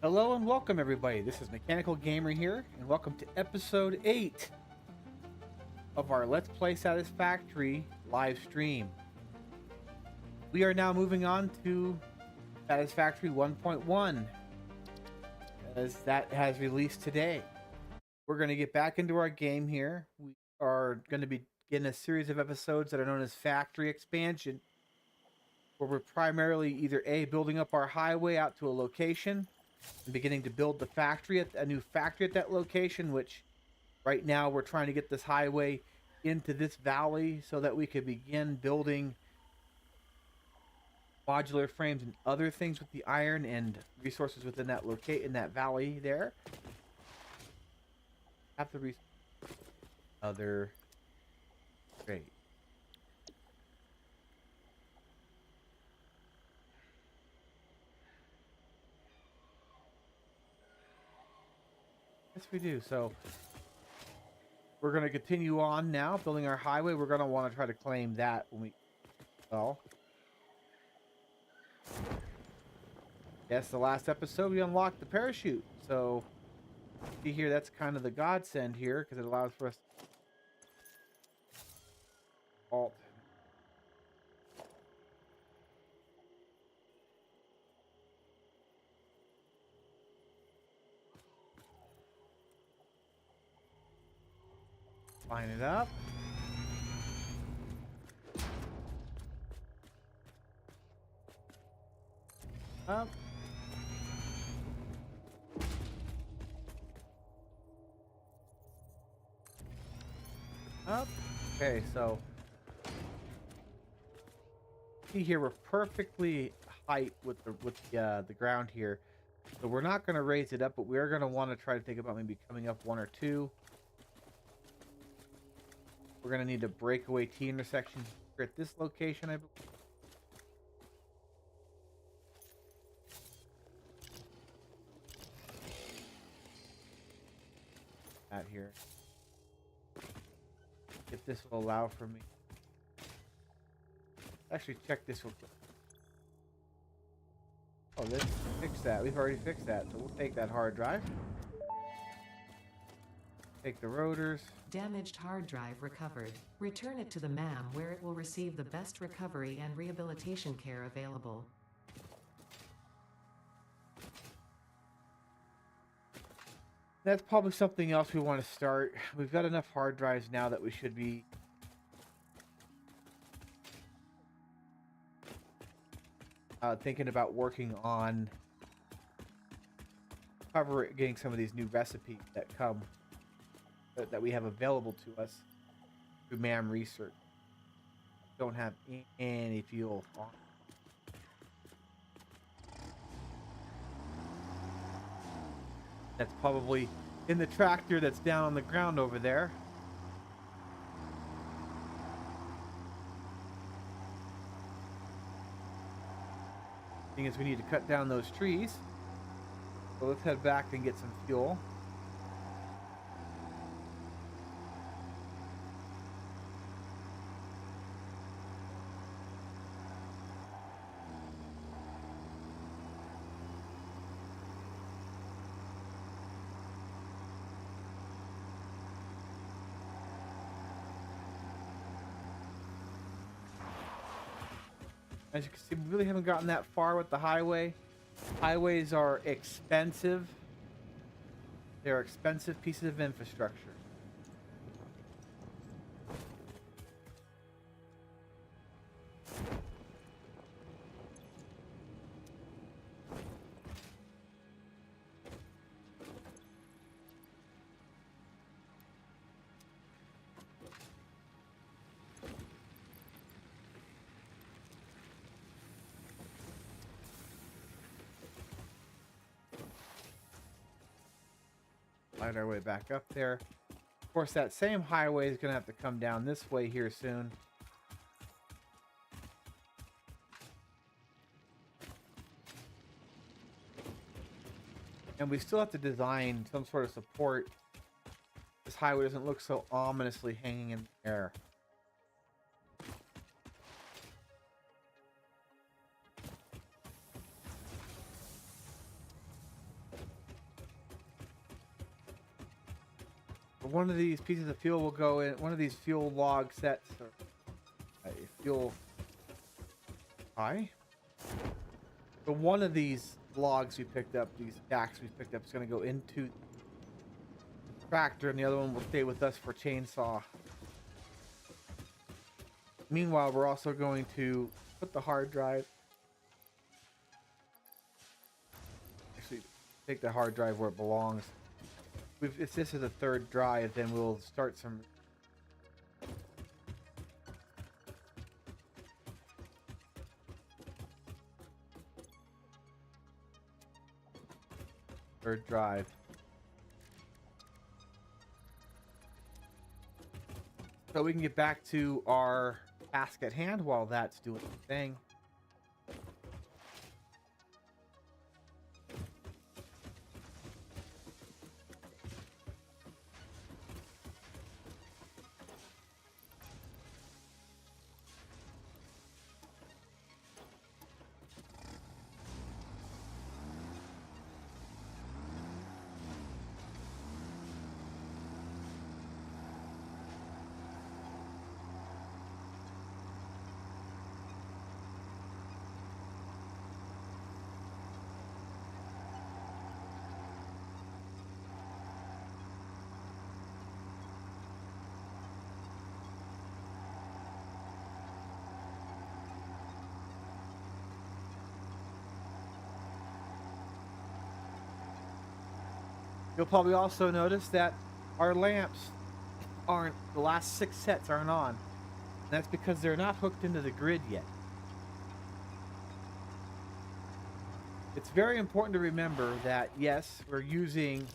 Hello and welcome, everybody. This is Mechanical Gamer here, and welcome to episode 8 of our Let's Play Satisfactory live stream. We are now moving on to Satisfactory 1.1, as that has released today. We're going to get back into our game here. We are going to begin a series of episodes that are known as Factory Expansion, where we're primarily either A, building up our highway out to a location, and beginning to build the factory at a new factory at that location, which right now we're trying to get this highway into this valley so that we could begin building modular frames and other things with the iron and resources within that that valley there. Have the other great. Yes, we do. So we're going to continue on now building our highway. We're going to want to try to claim that when we yes, the last episode we unlocked the parachute. So see here, that's kind of the godsend here because it allows for us to alt. Line it up. Up. Up. Okay, so see here, we're perfectly height with the ground here. So we're not going to raise it up, but we're going to want to try to think about maybe coming up one or two. We're going to need a breakaway T intersection here at this location, I believe. Out here. If this will allow for me. Actually, check this real quick. Oh, this fixed that. We've already fixed that, so we'll take that hard drive. Take the rotors. Damaged hard drive recovered. Return it to the MAM where it will receive the best recovery and rehabilitation care available. That's probably something else we want to start. We've got enough hard drives now that we should be thinking about working on getting some of these new recipes that come that we have available to us through MAM research. Don't have any fuel on. That's probably in the tractor that's down on the ground over there. Thing is, we need to cut down those trees. So let's head back and get some fuel. As you can see, we really haven't gotten that far with the highway. Highways are expensive. They're expensive pieces of infrastructure. Light our way back up there. Of course, that same highway is going to have to come down this way here soon. And we still have to design some sort of support. This highway doesn't look so ominously hanging in the air. One of these pieces of fuel will go in one of these fuel log sets. Or fuel. Hi. But one of these logs we picked up, these stacks we picked up, is going to go into the tractor, and the other one will stay with us for chainsaw. Meanwhile, we're also going to put the hard drive. Actually, take the hard drive where it belongs. If this is a third drive, then we'll start some. Third drive. So we can get back to our task at hand while that's doing the thing. You'll probably also notice that our lamps aren't, the last 6 sets aren't on. And that's because they're not hooked into the grid yet. It's very important to remember that, yes, we're using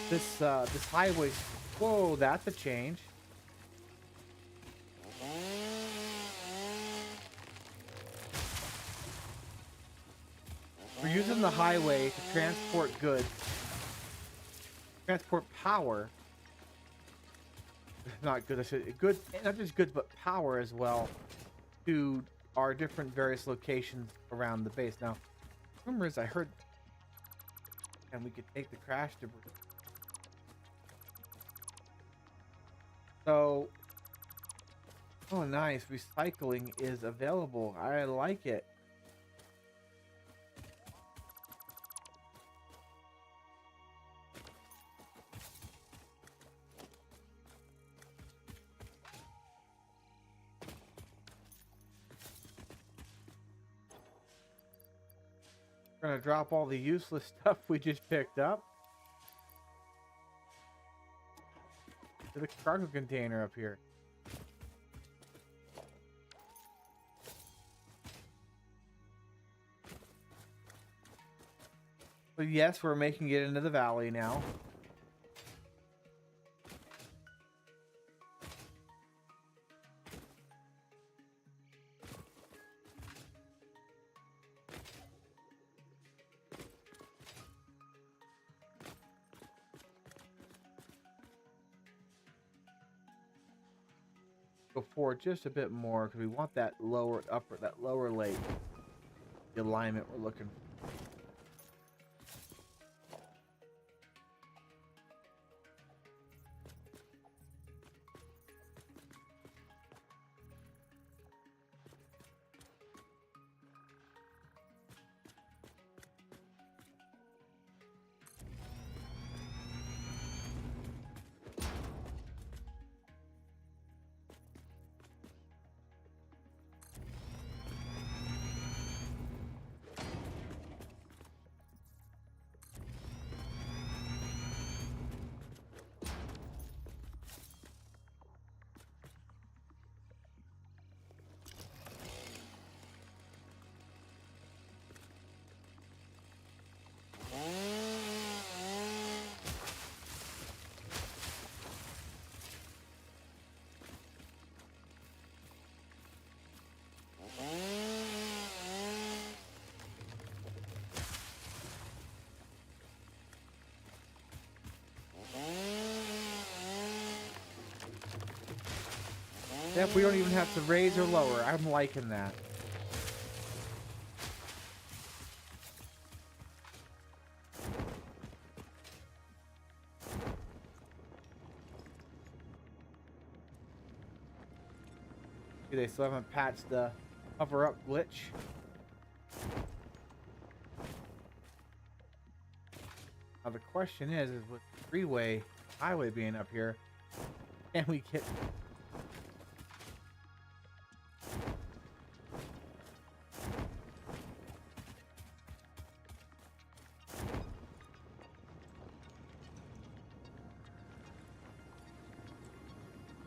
this highway. Whoa, that's a change. We're using the highway to transport goods, transport power. Not good, I said good, not just goods, but power as well to our different various locations around the base. Now, rumor is I heard, and we could take the crash debris. So, oh nice, recycling is available. I like it. We're gonna drop all the useless stuff we just picked up to the cargo container up here. But yes, we're making it into the valley now. Go forward just a bit more because we want that lower leg, the alignment we're looking for. Yep, we don't even have to raise or lower. I'm liking that. See, they still haven't patched the hover up glitch. Now the question is with the freeway highway being up here, can we get...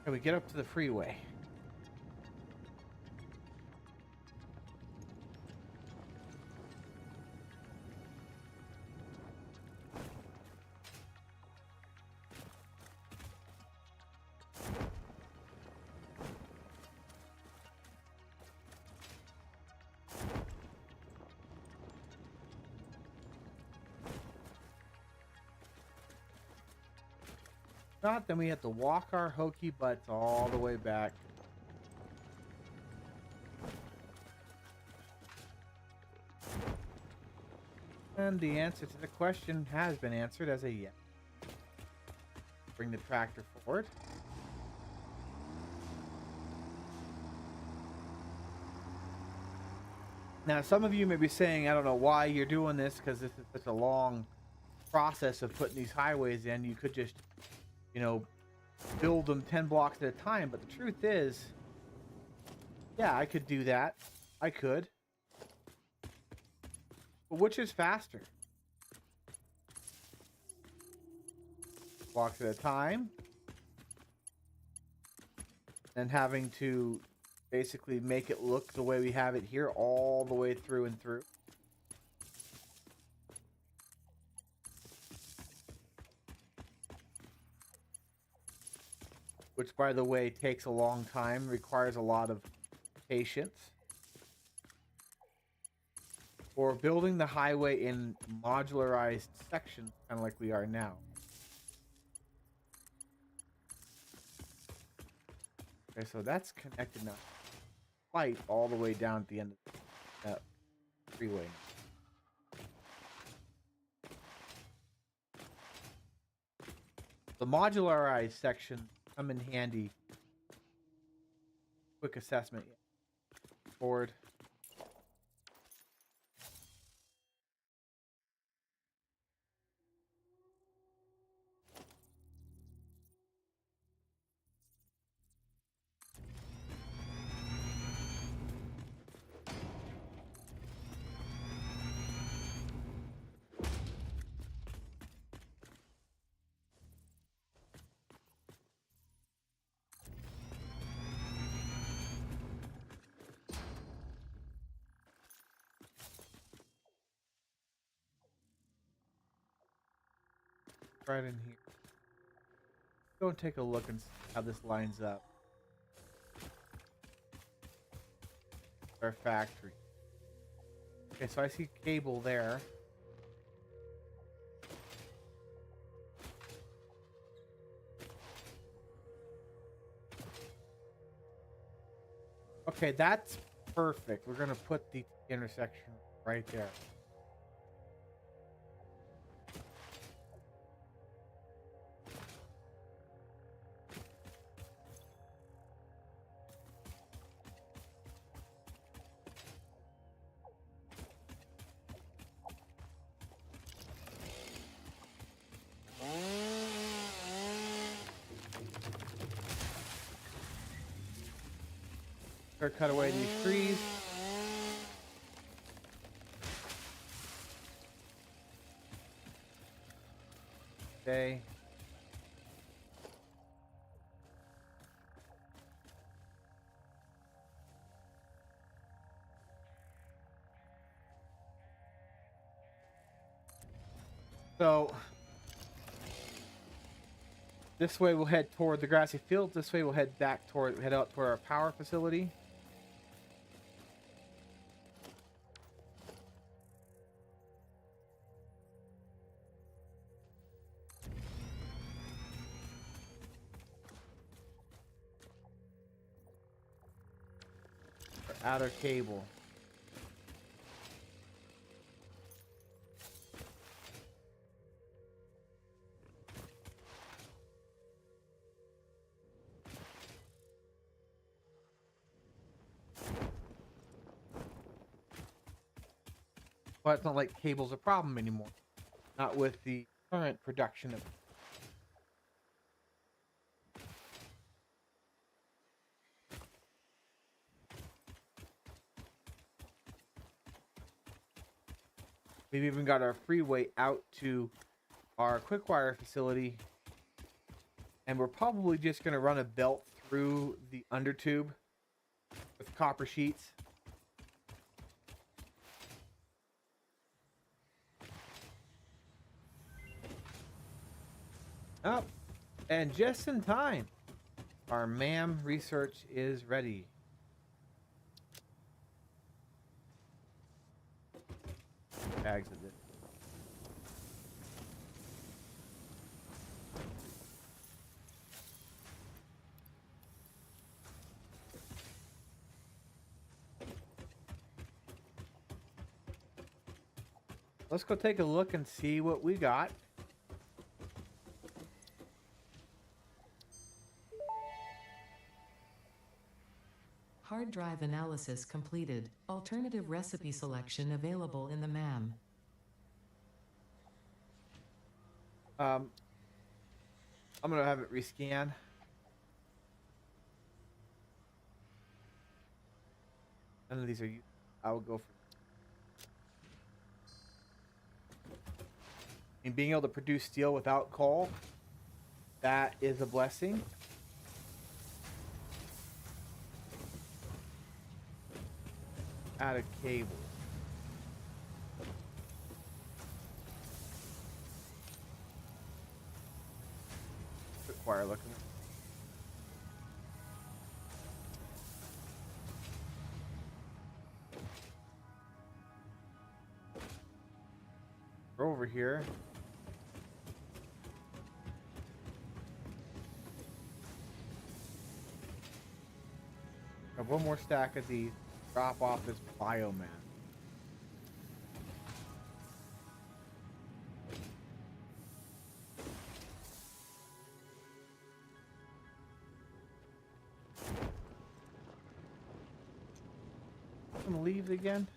Can we get up to the freeway? Not, then we have to walk our hokey butts all the way back. And the answer to the question has been answered as a yes. Bring the tractor forward. Now, some of you may be saying, I don't know why you're doing this, because this is such a long process of putting these highways in. You could just, you know, build them 10 blocks at a time. But the truth is, yeah, I could do that. I could. But which is faster? Blocks at a time. And having to basically make it look the way we have it here all the way through and through. Which, by the way, takes a long time, requires a lot of patience. Or building the highway in modularized sections, kind of like we are now. Okay, so that's connected now. Light all the way down at the end of that freeway. The modularized sections come in handy. Quick assessment. Forward. Right in here. Go and take a look and see how this lines up. Our factory. Okay, so I see cable there. Okay, that's perfect. We're gonna put the intersection right there. Cut away these trees. Okay. So this way we'll head toward the grassy field. This way we'll head out toward our power facility. Our outer cable. But it's not like cable's a problem anymore. Not with the current production of. We've even got our freeway out to our quick wire facility. And we're probably just going to run a belt through the undertube with copper sheets. Oh, and just in time, our MAM research is ready. Bags of this. Let's go take a look and see what we got. Hard drive analysis completed. Alternative recipe selection available in the MAM. I'm gonna have it rescan. None of these are. I will go for. And being able to produce steel without coal, that is a blessing. Add a cable. Quick wire looking. We're over here. Have one more stack of these. Drop off this biomass. Some leaves again.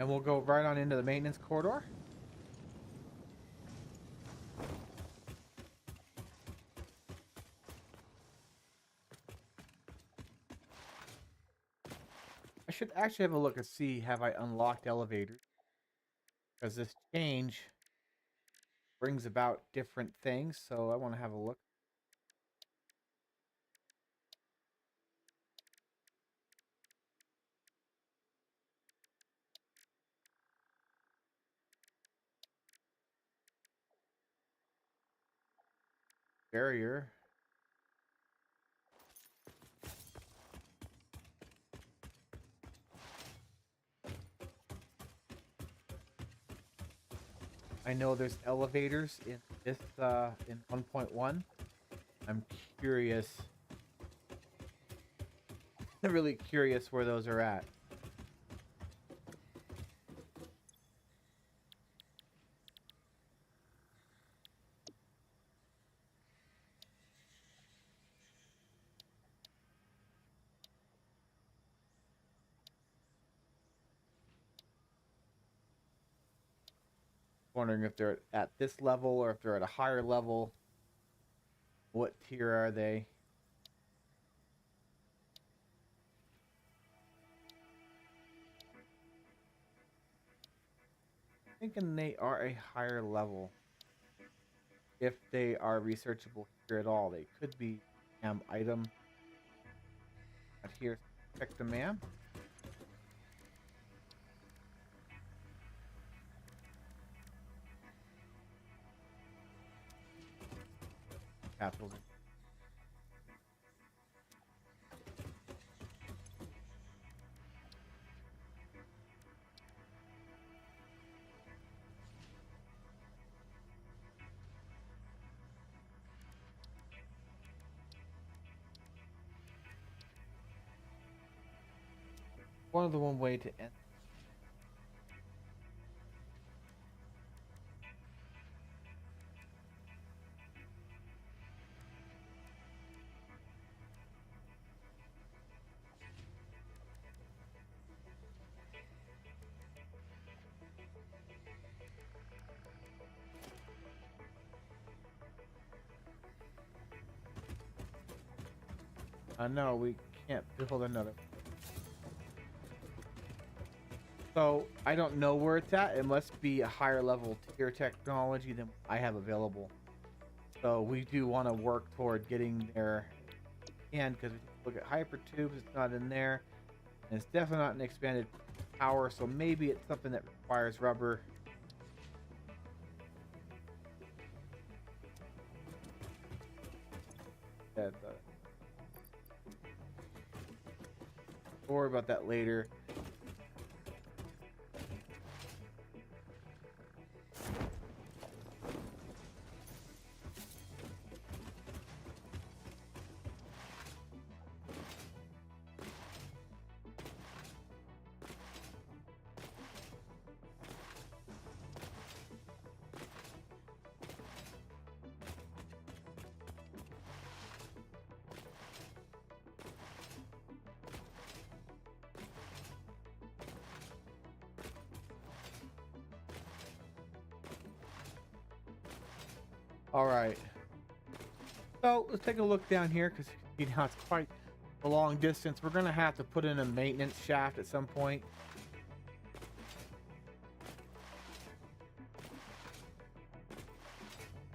And we'll go right on into the maintenance corridor. I should actually have a look and see have I unlocked elevators. Because this change brings about different things, so I want to have a look. Barrier. I know there's elevators in this in 1.1. I'm curious. I'm really curious where those are at. Wondering if they're at this level or if they're at a higher level. What tier are they? thinking they are a higher level. If they are researchable here at all, they could be item. Not here. Check the ma'am. Capitals. One way to end. No, we can't build another. So I don't know where it's at. It must be a higher level tier technology than I have available. So we do want to work toward getting there. And because we look at hyper tubes, it's not in there, and it's definitely not an expanded power. So maybe it's something that requires rubber. That we'll worry about that later. All right. So let's take a look down here because you know it's quite a long distance. We're gonna have to put in a maintenance shaft at some point.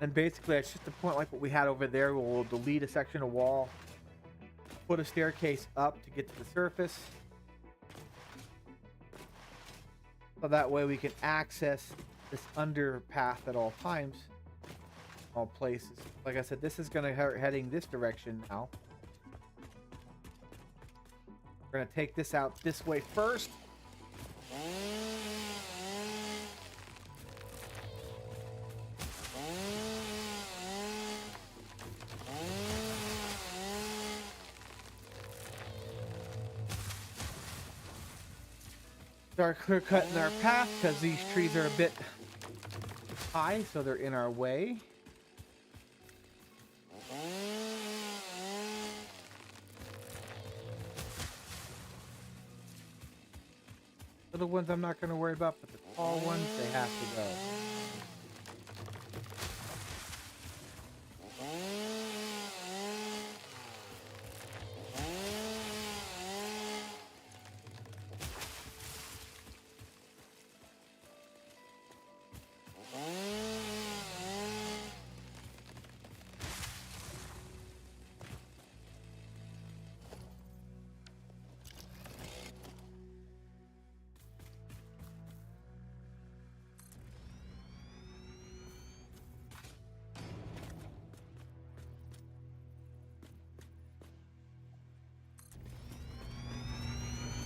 And basically, it's just a point like what we had over there. We'll delete a section of wall, put a staircase up to get to the surface, so that way we can access this underpath at all times. All places. Like I said, this is going to heading this direction now. We're going to take this out this way first. Start clear cutting our path because these trees are a bit high, so they're in our way. The ones I'm not going to worry about, but the tall ones, they have to go.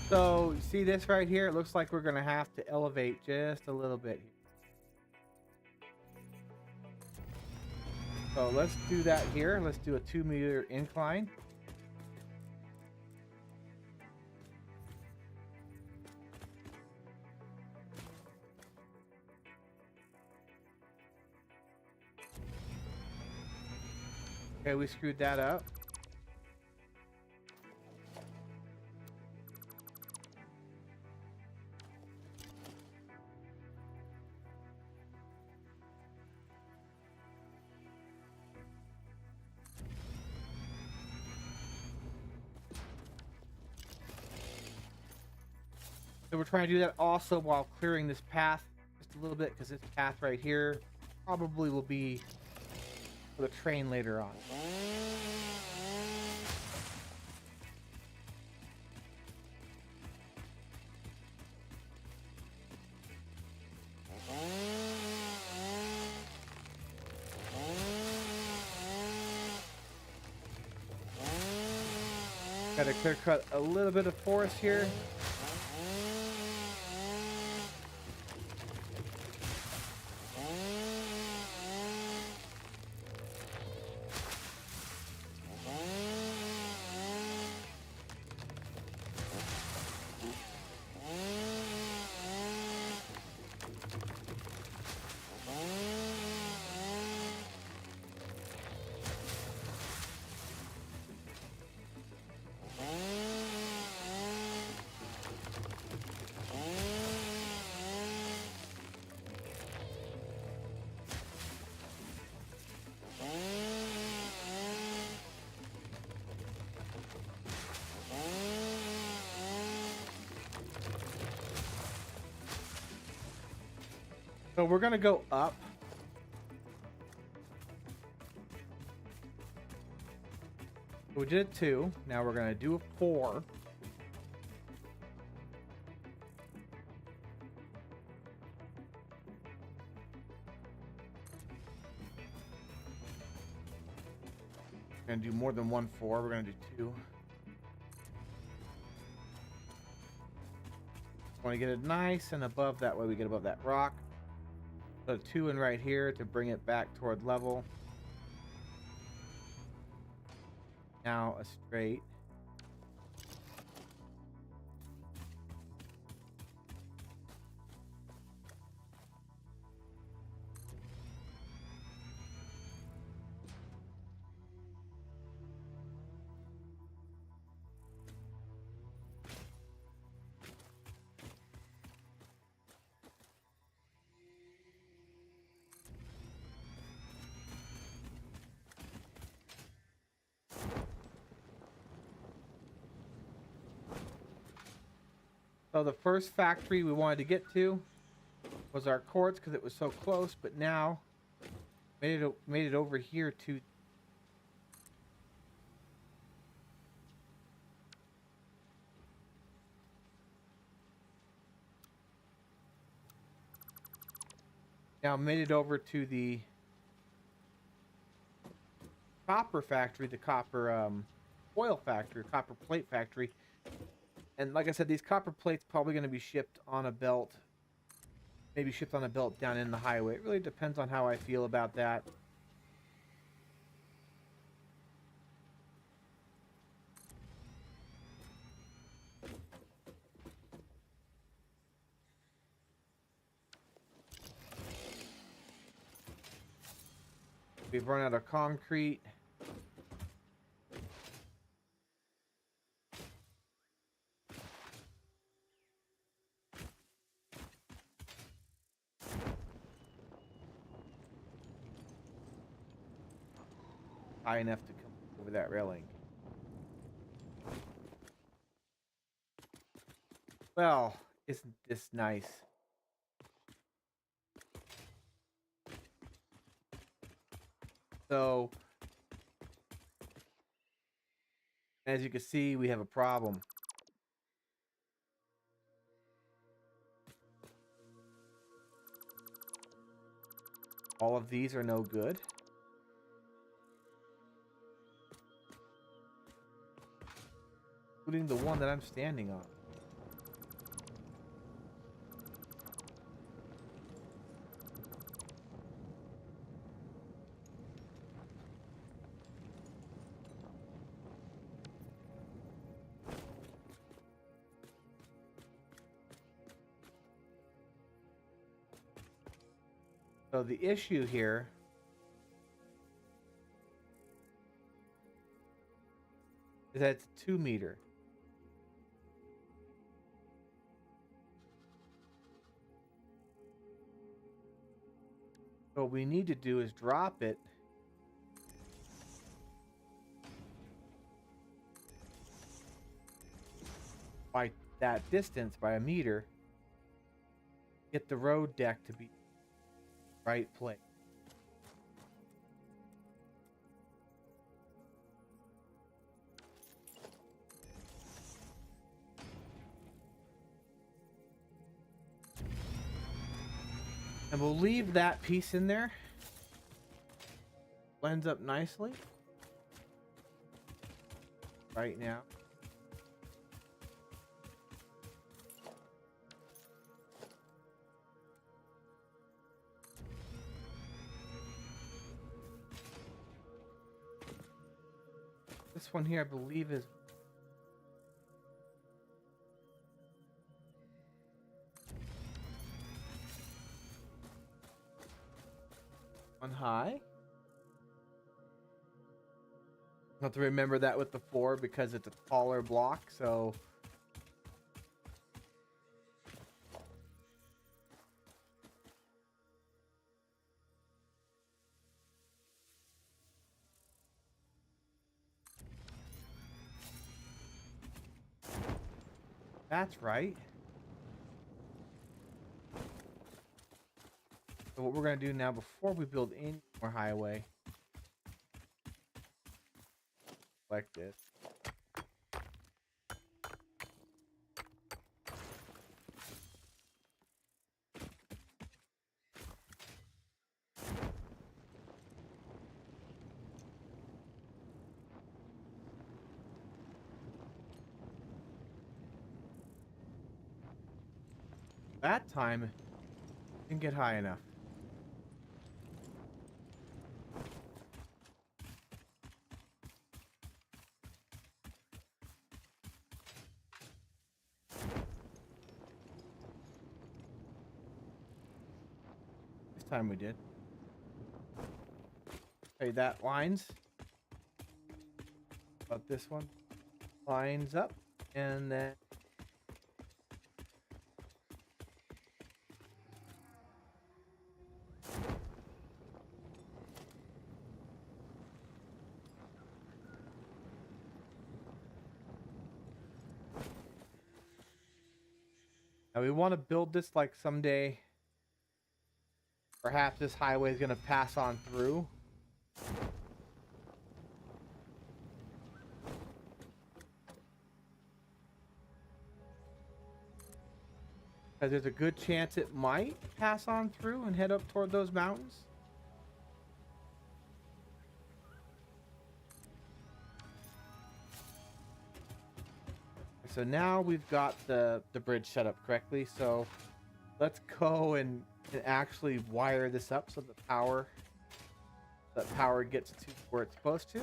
So, you see this right here? It looks like we're going to have to elevate just a little bit. So, let's do that here. Let's do a 2-meter incline. Okay, we screwed that up. So we're trying to do that also while clearing this path just a little bit because this path right here probably will be for the train later on. Got to clear cut a little bit of forest here. So we're gonna go up. We did 2. Now we're gonna do a 4. We're gonna do more than 1 4. We're gonna do 2. Want to get it nice and above, that way we get above that rock. Put a 2 in right here to bring it back toward level. Now a straight. So the first factory we wanted to get to was our quartz because it was so close, but now made it over here to the copper factory, the copper oil factory, copper plate factory. And like I said, these copper plates probably going to be shipped on a belt. Maybe shipped on a belt down in the highway. It really depends on how I feel about that. We've run out of concrete. High enough to come over that railing. Well, isn't this nice? So, as you can see, we have a problem. All of these are no good. Including the one that I'm standing on. So the issue here is that it's 2 meter. So what we need to do is drop it by that distance, by a meter. get the road deck to be right place. And we'll leave that piece in there. Blends up nicely. Right now. This one here, I believe, is on high. I'll have to remember that with the 4 because it's a taller block, so that's right. So what we're going to do now, before we build any more highway, like this. That time, didn't get high enough. This time we did. Okay, that lines. About this one. Lines up. And then now we want to build this like someday. Perhaps this highway is going to pass on through. Because there's a good chance it might pass on through and head up toward those mountains. So now we've got the bridge set up correctly. So let's go and actually wire this up so the power gets to where it's supposed to.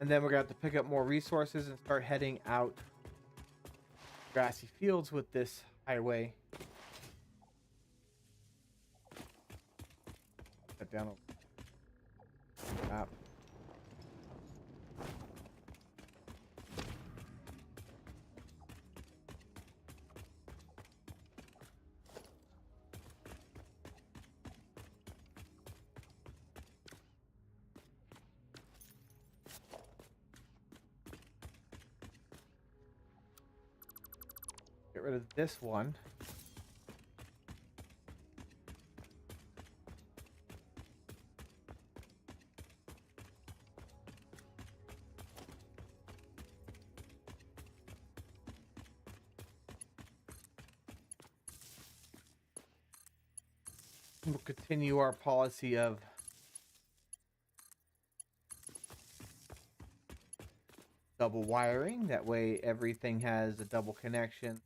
And then we're going to have to pick up more resources and start heading out grassy fields with this highway. Cut down a map. Get rid of this one. We'll continue our policy of double wiring. That way everything has a double connection.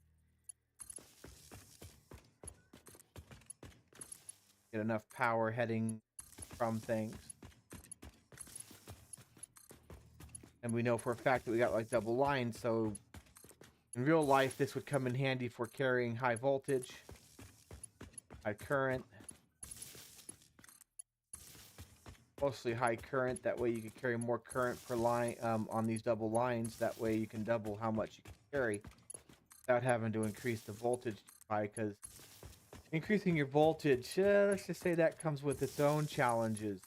Get enough power heading from things. And we know for a fact that we got like double lines, so in real life this would come in handy for carrying high voltage, high current. Mostly high current, that way you can carry more current per line on these double lines. That way you can double how much you can carry without having to increase the voltage high, because Increasing your voltage, let's just say that comes with its own challenges.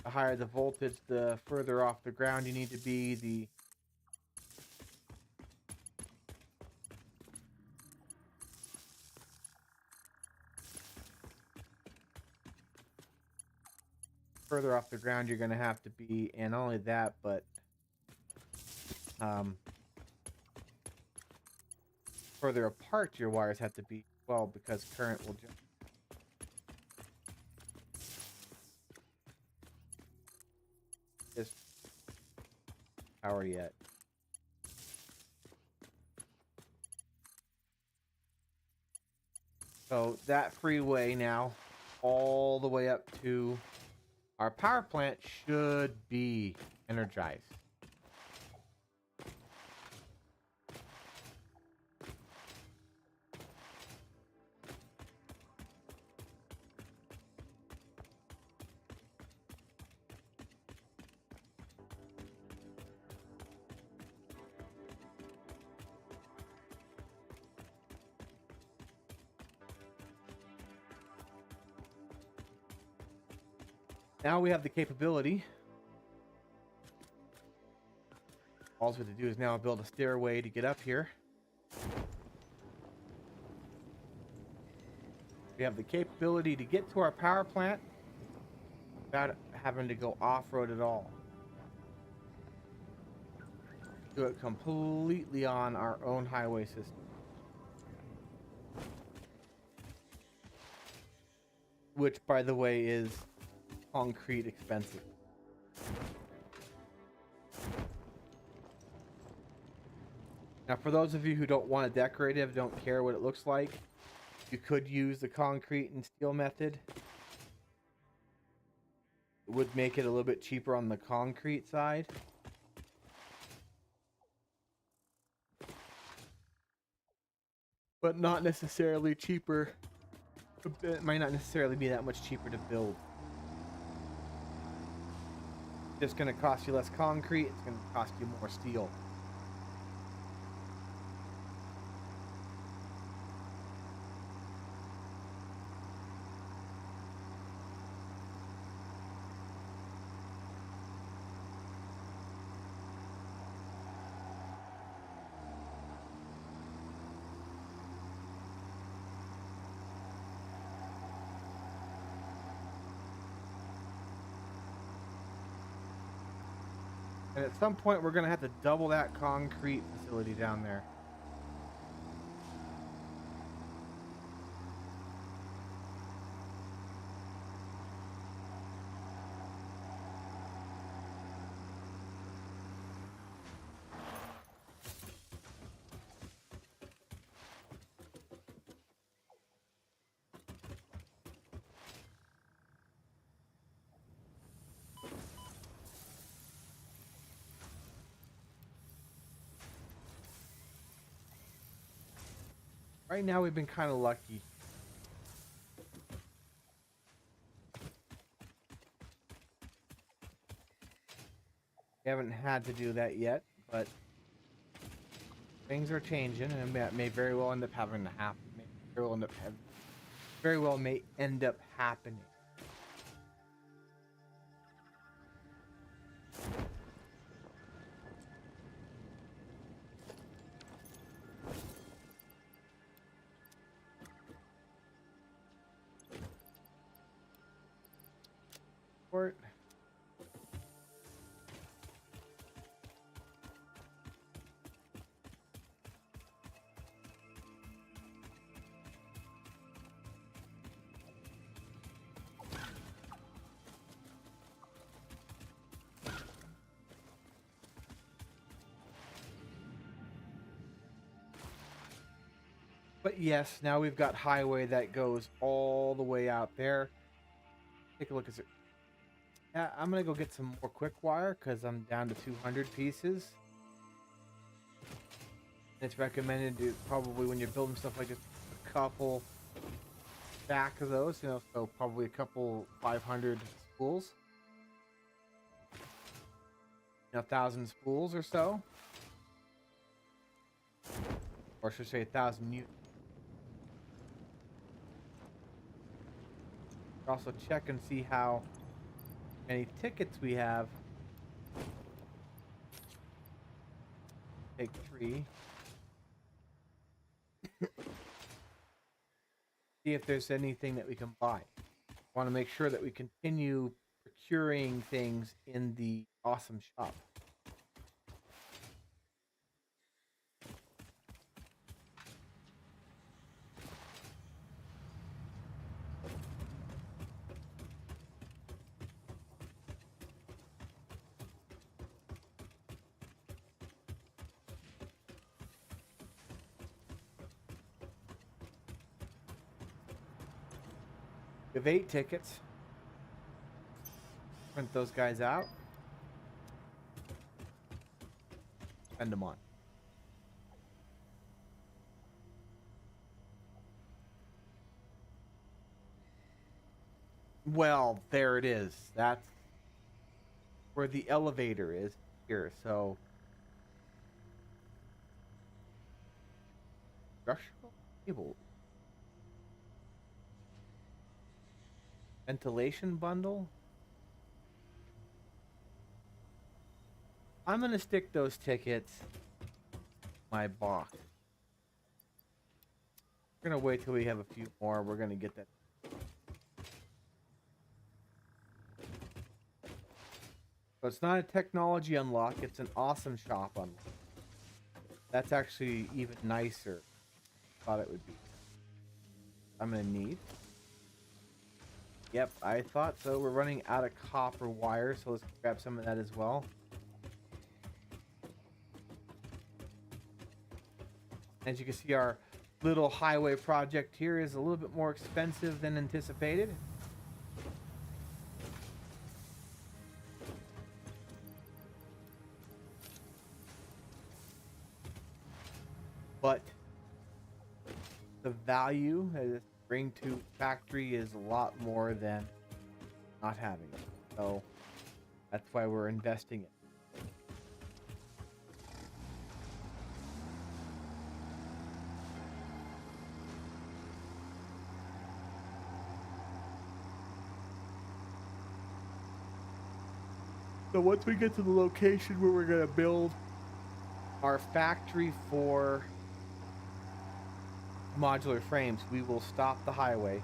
The higher the voltage, the further off the ground you need to be, the further off the ground you're going to have to be. And not only that, but further apart your wires have to be, well, because current will just power yet. So that freeway now, all the way up to our power plant, should be energized. Now we have the capability. All we have to do is now build a stairway to get up here. We have the capability to get to our power plant without having to go off-road at all. Do it completely on our own highway system. Which, by the way, is concrete expensive. Now, for those of you who don't want a decorative, don't care what it looks like, you could use the concrete and steel method. It would make it a little bit cheaper on the concrete side. But not necessarily cheaper. It might not necessarily be that much cheaper to build. It's going to cost you less concrete. It's going to cost you more steel. And at some point, we're going to have to double that concrete facility down there. Right now, we've been kind of lucky. We haven't had to do that yet, but things are changing, and that may very well end up having to happen. Very well may end up happening. Port. But yes, now we've got highway that goes all the way out there. Take a look at it. Yeah, I'm gonna go get some more quick wire because I'm down to 200 pieces. It's recommended to probably when you're building stuff like this, a couple stack of those, you know, so probably a couple 500 spools. 1,000 spools or so. Or I should say 1,000 units. Also check and see how many tickets we have. Take 3. See if there's anything that we can buy. Want to make sure that we continue procuring things in the awesome shop. We have 8 tickets. Print those guys out. Spend them on. Well, there it is. That's where the elevator is here. So, structural cable. Ventilation bundle. I'm gonna stick those tickets in my box. We're gonna wait till we have a few more. We're gonna get that. So it's not a technology unlock, it's an awesome shop unlock. That's actually even nicer. Thought it would be. I'm gonna need. Yep, I thought so. We're running out of copper wire, so let's grab some of that as well. As you can see, our little highway project here is a little bit more expensive than anticipated. But the value that this bring to factory is a lot more than not having it. So that's why we're investing it. So once we get to the location where we're going to build our factory for modular frames, we will stop the highway,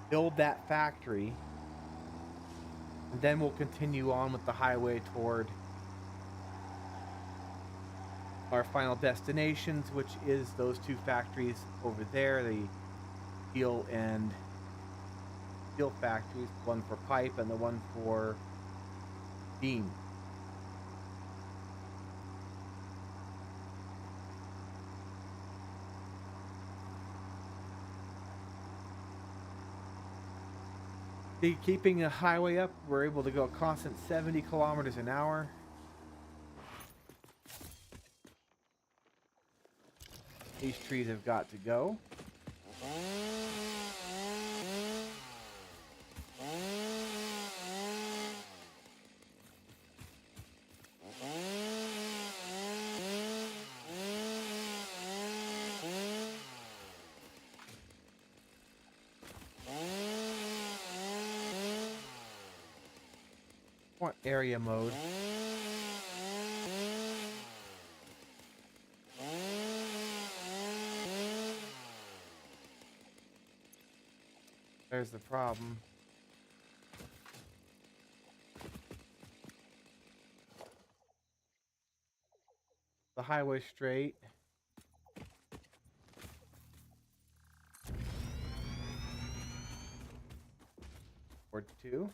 build that factory, and then we'll continue on with the highway toward our final destinations, which is those 2 factories over there, the steel factories, one for pipe and the one for beam. Keeping the highway up, we're able to go a constant 70 kilometers an hour. These trees have got to go. Want area mode. There's the problem. The highway straight. Or 2.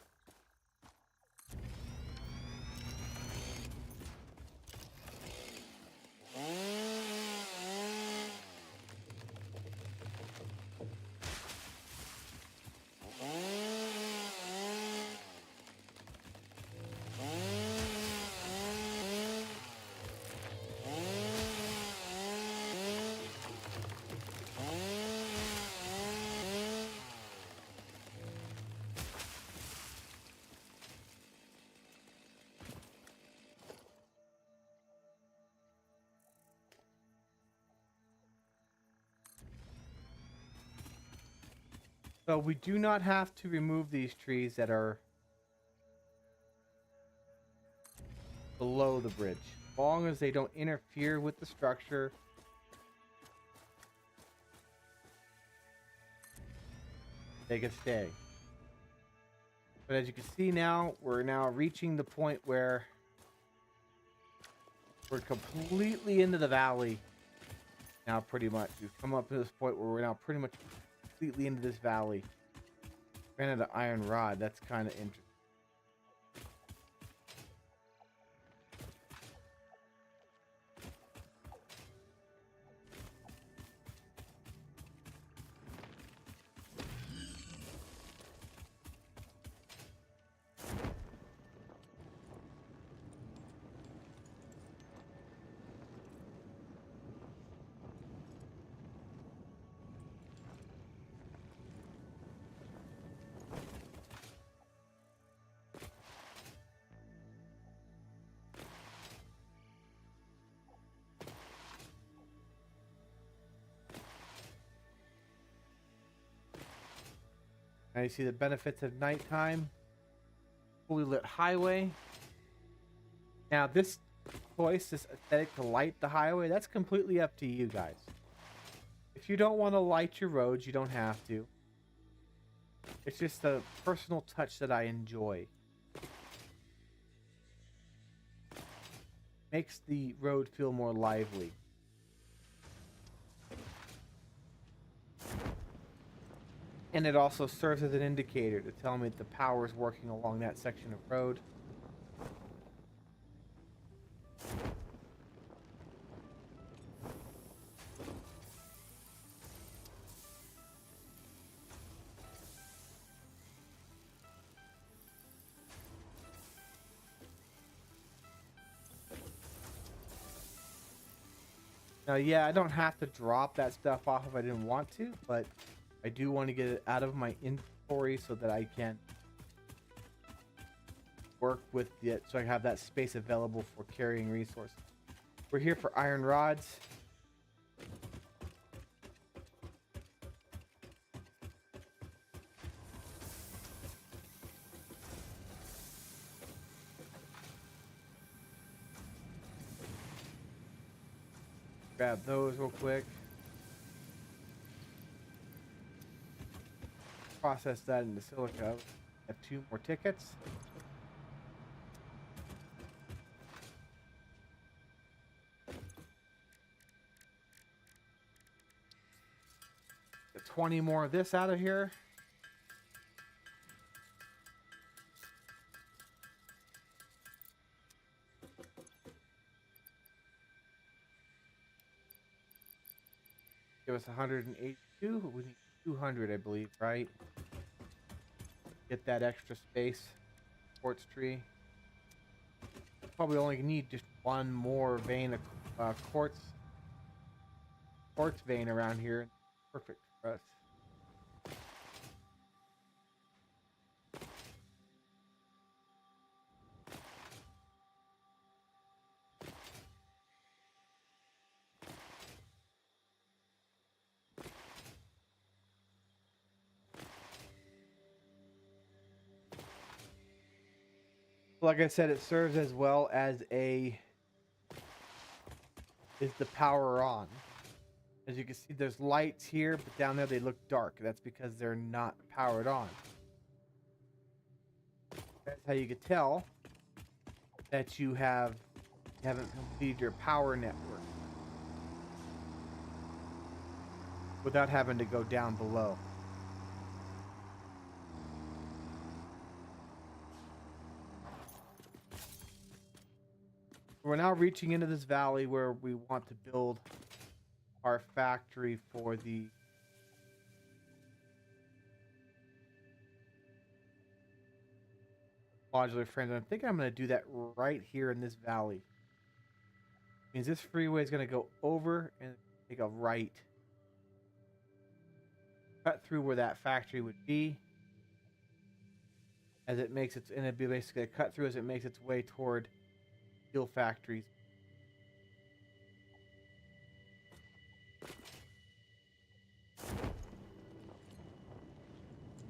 So we do not have to remove these trees that are below the bridge, as long as they don't interfere with the structure. They can stay. But as you can see now, we're now reaching the point where we're completely into the valley. Now, pretty much, we've come up to this point where we're now pretty much completely into this valley. Granted, the iron rod. That's kind of interesting. Now you see the benefits of nighttime. Fully lit highway. Now this choice, this aesthetic to light the highway, that's completely up to you guys. If you don't want to light your roads, you don't have to. It's just a personal touch that I enjoy. Makes the road feel more lively. And it also serves as an indicator to tell me that the power is working along that section of road. Now, yeah, I don't have to drop that stuff off if I didn't want to, but I do want to get it out of my inventory so that I can work with it, so I have that space available for carrying resources. We're here for iron rods. Grab those real quick. Process that into silica. Have 2 more tickets. Get 20 more of this out of here. Give us 182. We need 200, I believe, right? Get that extra space. Quartz tree. Probably only need just 1 more vein of quartz vein around here. Perfect for us. Like I said, it serves as well as is the power on. As you can see, there's lights here, but down there they look dark. That's because they're not powered on. That's how you can tell that you haven't completed your power network without having to go down below. We're now reaching into this valley where we want to build our factory for the modular frames. I'm thinking I'm going to do that right here in this valley. Means this freeway is going to go over and take a right, cut through where that factory would be, as it makes its, and it'd be basically a cut through as it makes its way toward steel factories.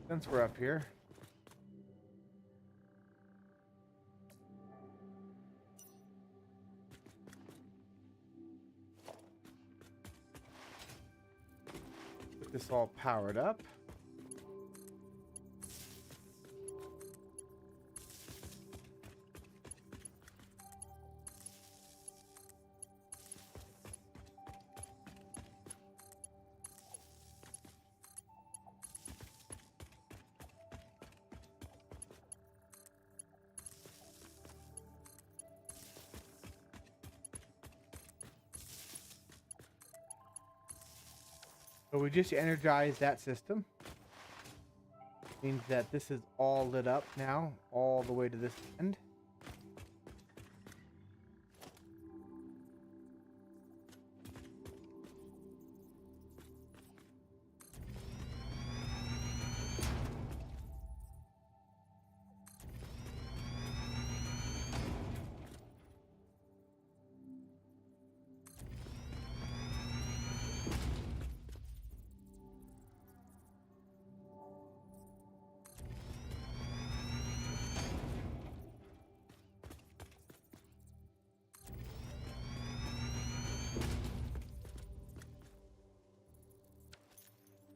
Since we're up here. Get this all powered up. So we just energized that system. Means that this is all lit up now, all the way to this end.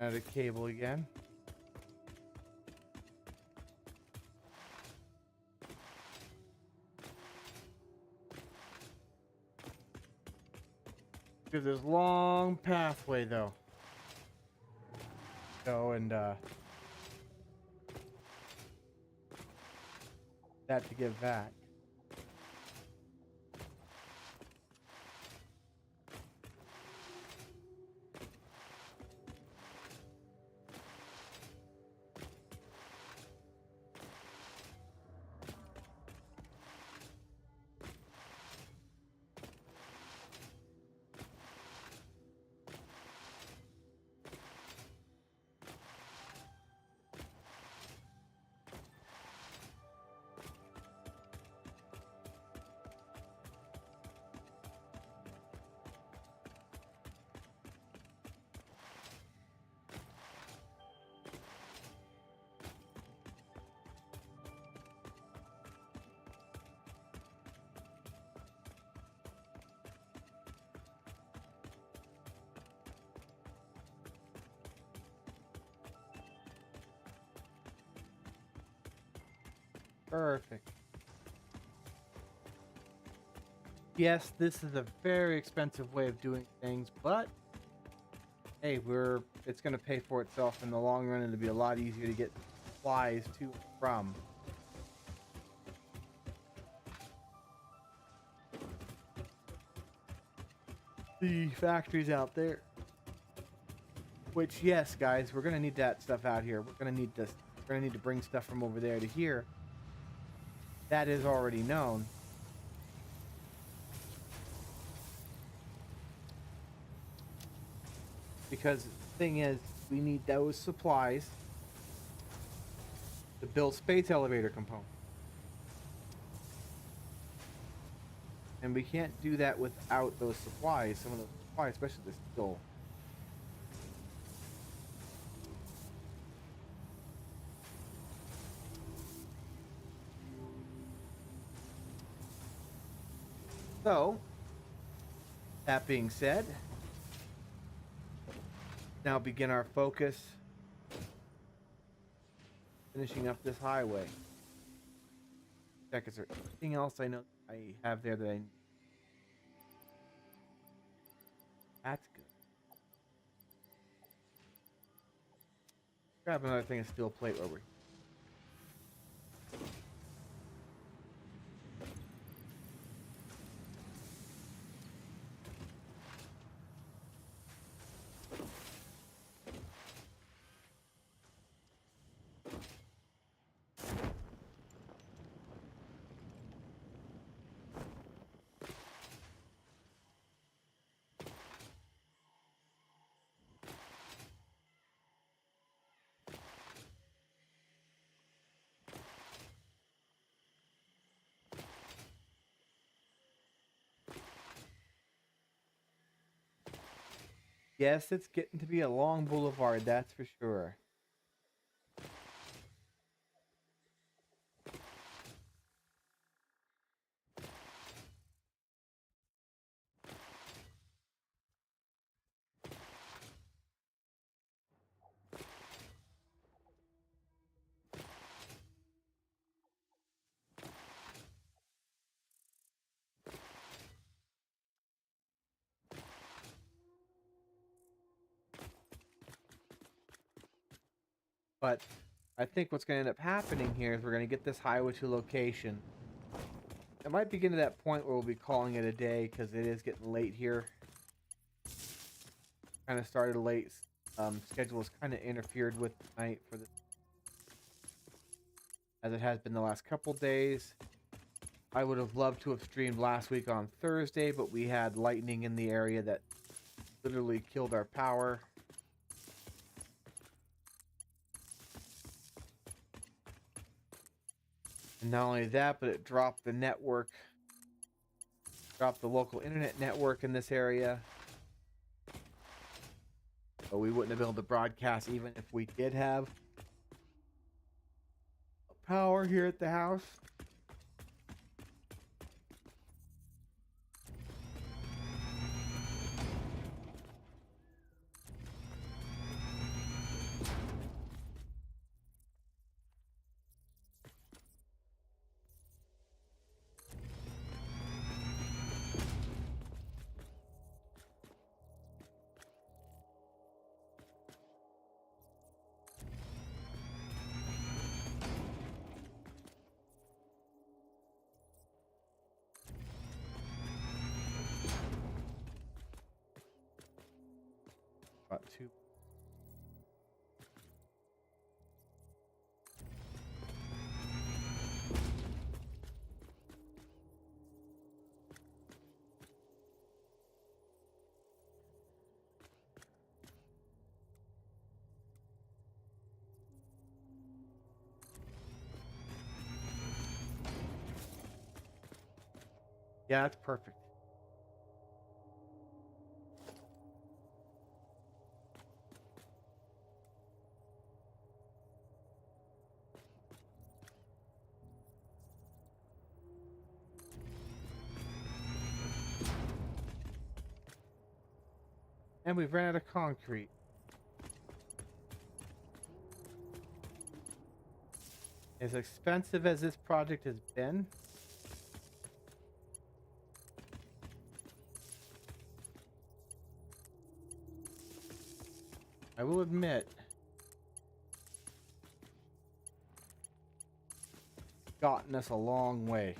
Add a cable again. There's this long pathway though. Go and that to give back. Perfect. Yes, this is a very expensive way of doing things, but hey, it's going to pay for itself in the long run, and it'll be a lot easier to get supplies to and from. The factories out there. Which, yes, guys, we're going to need that stuff out here. We're going to need this. We're going to need to bring stuff from over there to here. That is already known. Because the thing is, we need those supplies to build space elevator components. And we can't do that without those supplies. Some of those supplies, especially the steel. So, that being said, now begin our focus finishing up this highway. Check, is there anything else I know I have there that I need? That's good. Grab another thing of steel plate over here. Yes, it's getting to be a long boulevard, that's for sure. But I think what's going to end up happening here is we're going to get this highway to location. It might be getting to that point where we'll be calling it a day because it is getting late here. Kind of started late. Schedule was kind of interfered with tonight for this, as it has been the last couple days. I would have loved to have streamed last week on Thursday, but we had lightning in the area that literally killed our power. And not only that, but it dropped the network, dropped the local internet network in this area. So we wouldn't have been able to broadcast even if we did have power here at the house. About two. Yeah, that's perfect. And we've ran out of concrete. As expensive as this project has been, I will admit, gotten us a long way.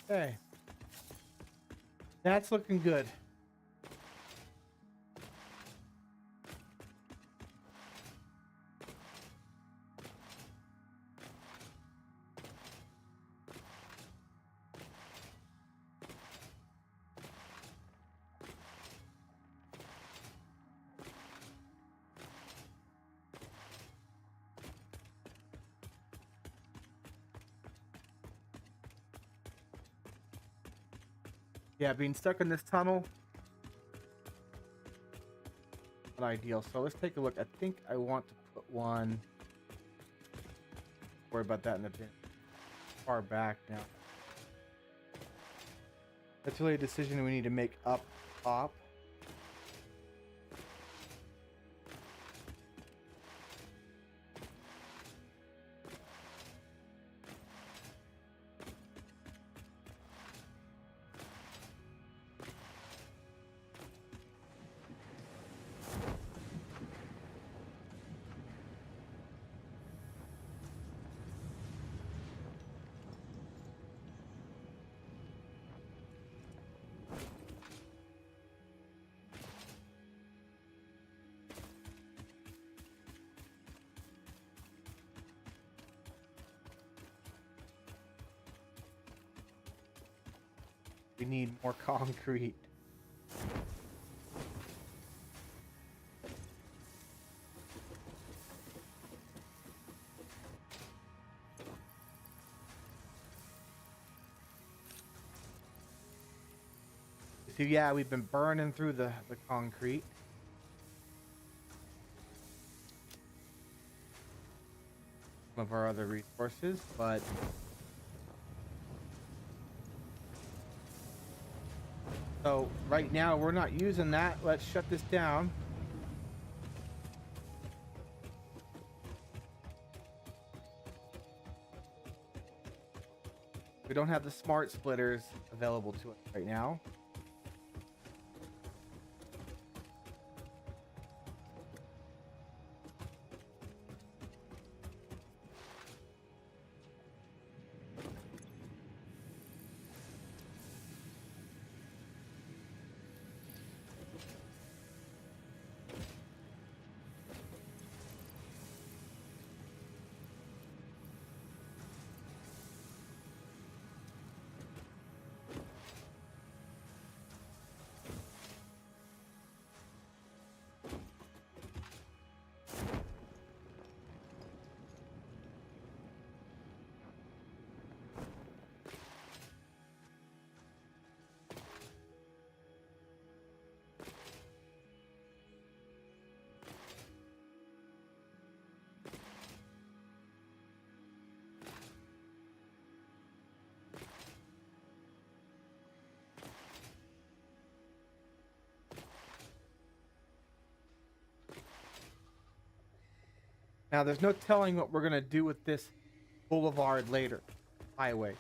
Okay. That's looking good. Yeah, being stuck in this tunnel, not ideal. So let's take a look. I think I want to put one. Worry about that in a bit. Far back now. That's really a decision we need to make up top. We need more concrete. So yeah, we've been burning through the concrete. I'm of our other resources, but so right now we're not using that. Let's shut this down. We don't have the smart splitters available to us right now. Now, there's no telling what we're going to do with this boulevard later, highway.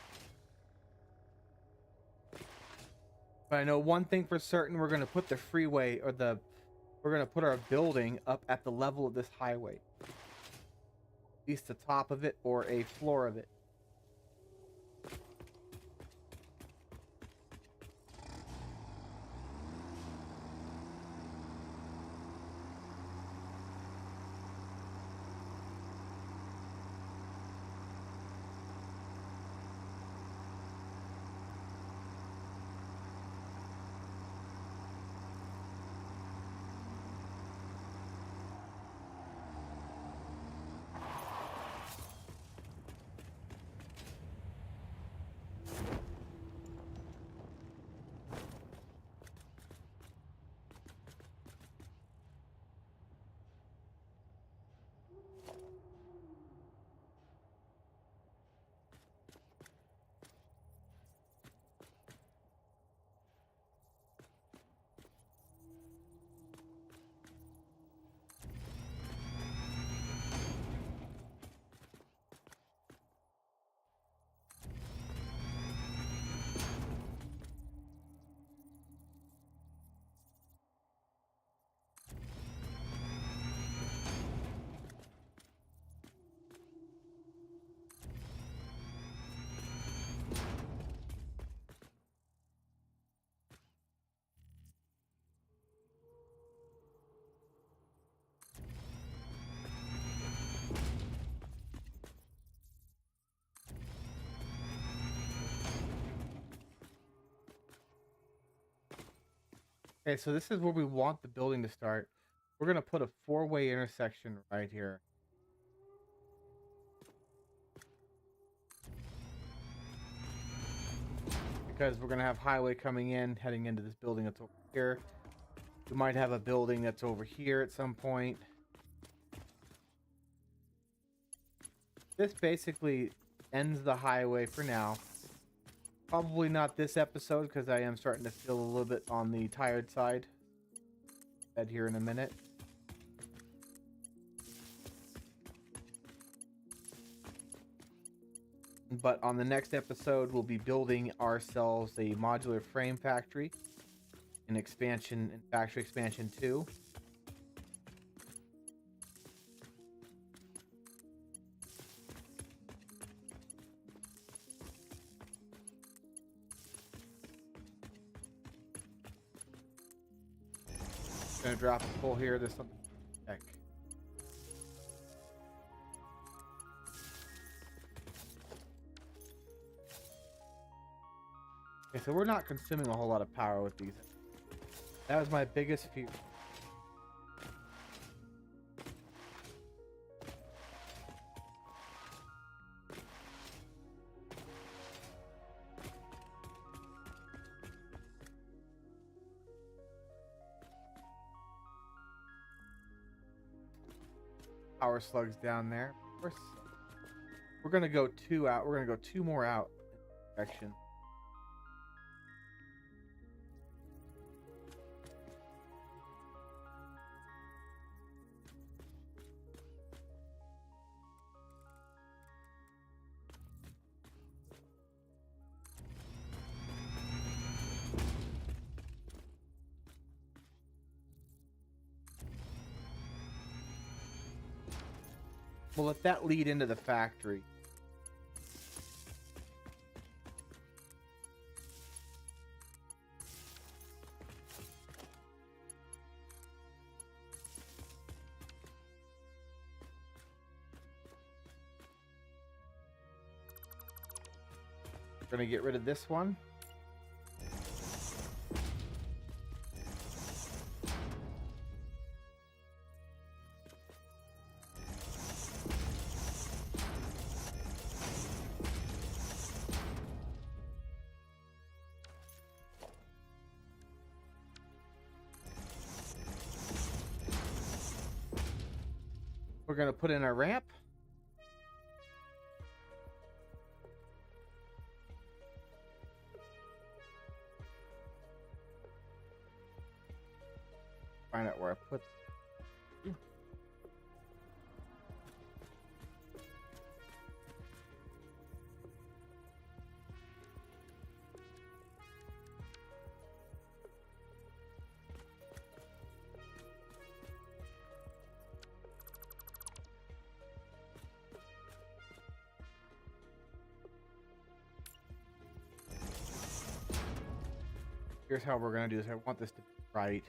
But I know one thing for certain, we're going to put the freeway or we're going to put our building up at the level of this highway. At least the top of it or a floor of it. Okay, so this is where we want the building to start. We're going to put a four-way intersection right here. Because we're going to have highway coming in, heading into this building that's over here. We might have a building that's over here at some point. This basically ends the highway for now. Probably not this episode because I am starting to feel a little bit on the tired side. Head here in a minute. But on the next episode, we'll be building ourselves a modular frame factory, an expansion, in factory expansion 2. Gonna drop a pull here. There's something. Heck. Okay, so we're not consuming a whole lot of power with these. That was my biggest fear. Power slugs down there, of course. We're gonna go 2 out. We're gonna go 2 more out in this direction. We'll let that lead into the factory. We're gonna get rid of this one. We're gonna put in our ramp. Find out where I put. Here's how we're gonna do this. I want this to be right.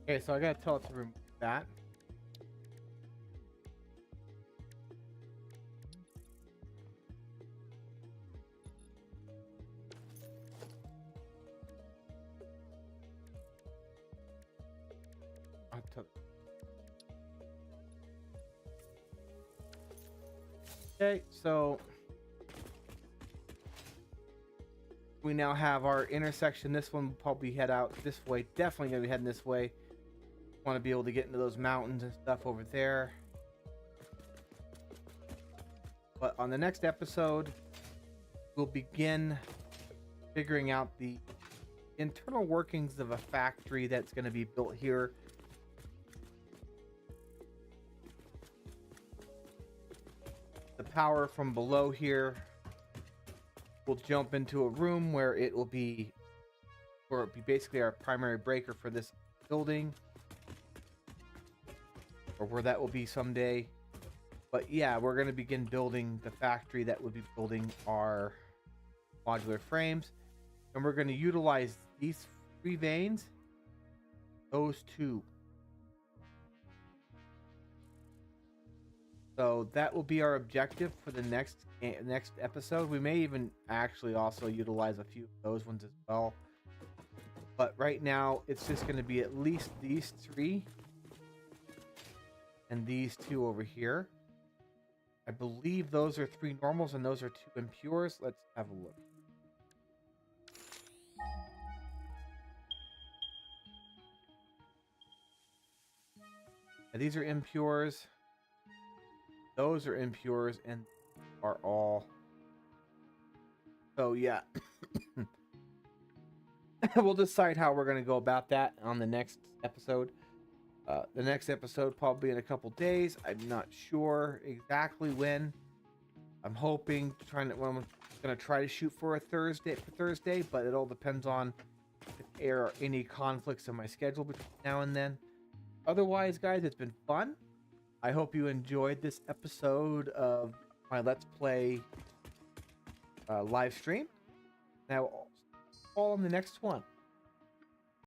Okay, so I gotta tell it to remove that. I'll tell- Okay, so we now have our intersection. This one will probably head out this way. Definitely gonna be heading this way. Want to be able to get into those mountains and stuff over there. But on the next episode, we'll begin figuring out the internal workings of a factory that's going to be built here. The power from below here will jump into a room where it will be basically our primary breaker for this building, or where that will be someday. But yeah, we're going to begin building the factory that will be building our modular frames. And we're going to utilize these 3 veins, those 2. So that will be our objective for the next episode. We may even actually also utilize a few of those ones as well. But right now, it's just going to be at least these 3 and these 2 over here. I believe those are 3 normals and those are 2 impures. Let's have a look. Now, these are impures. Those are impures, and are all. So yeah, we'll decide how we're gonna go about that on the next episode. The next episode probably in a couple days. I'm not sure exactly when. I'm hoping I'm gonna try to shoot for Thursday, but it all depends on if there are any conflicts in my schedule between now and then. Otherwise, guys, it's been fun. I hope you enjoyed this episode of my Let's Play live stream. Now, all on the next one.